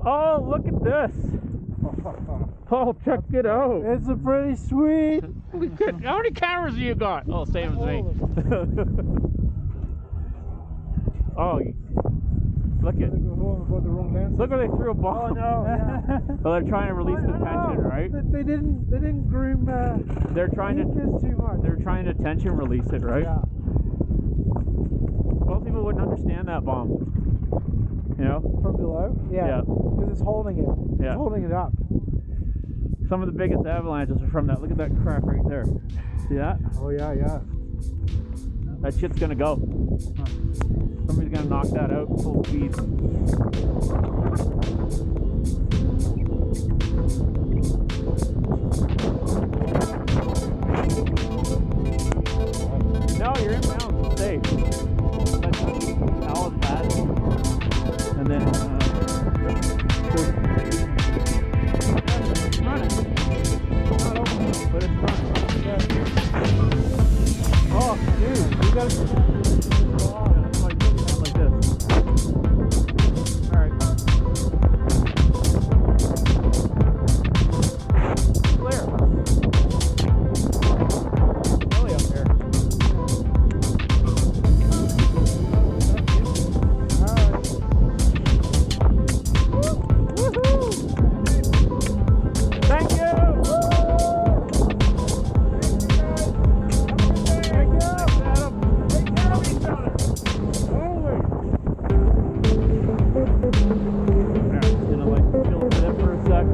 Oh, look at this. Oh, check it out. It's a pretty sweet. How many cameras do you got? Oh, same as me. Oh, look at. Look where they threw a ball. Oh no! Yeah. Well, they're trying to release the tension, right? They didn't groom. They're trying to. Too much. They're trying to tension release it, right? Yeah. Most people wouldn't understand that bomb. You know? From below? Yeah. Because it's holding it. Yeah. It's holding it up. Some of the biggest avalanches are from that. Look at that crack right there. See that? Oh yeah, yeah. That shit's gonna go. Somebody's gonna knock that out full speed. No, you're in bounds. It's safe. Solid pad. And then it's running. It's not open, but it's running. Oh, dude, you gotta like this. Alright. Clear. Really up here. Alright. Woohoo! Thank you! Thank you, Adam. Take care of each other. Always. Alright, just gonna like chill for them for a sec.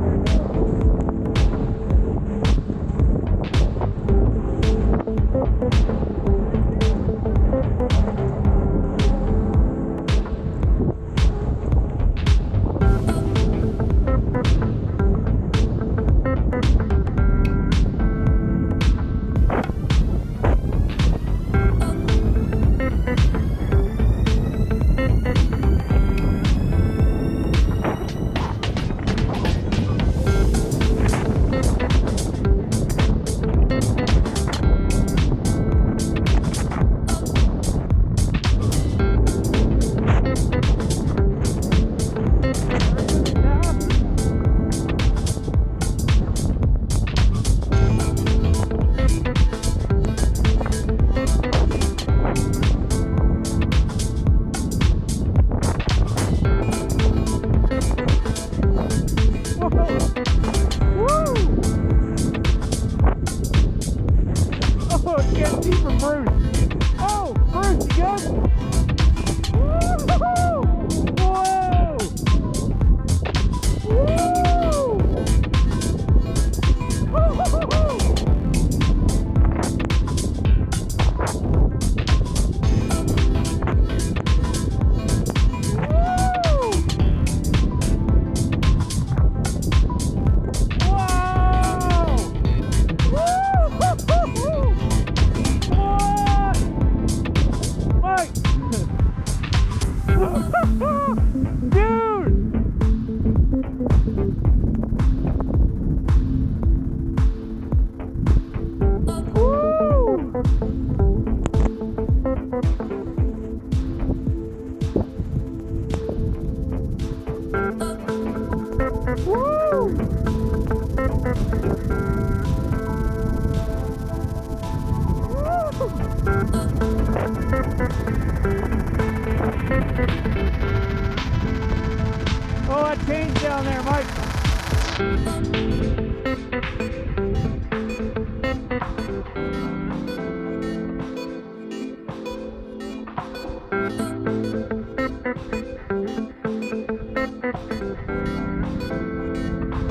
Oh, that change down there, Mike.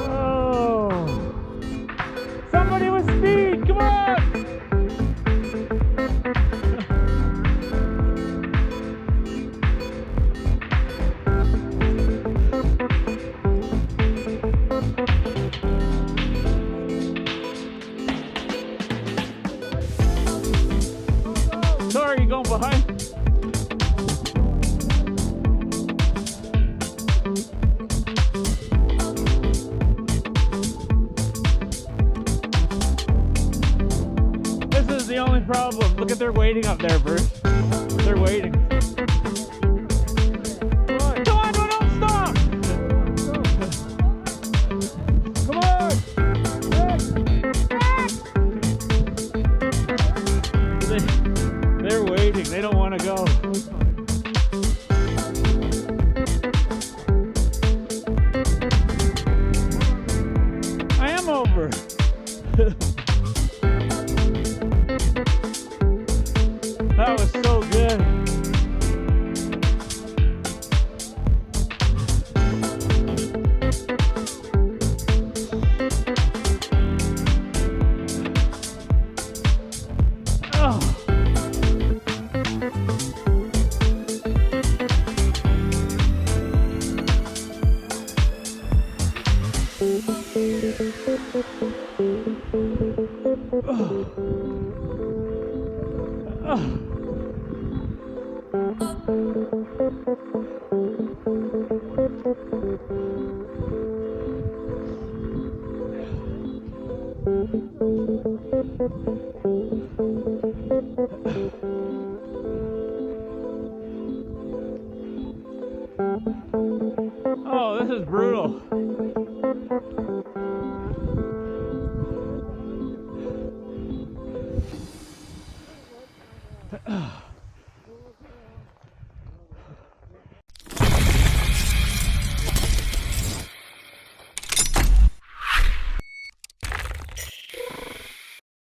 Oh, somebody with speed, come on! Sorry, you're going behind. This is the only problem. Look at they're waiting up there, Bruce. They're waiting. Come on, don't stop!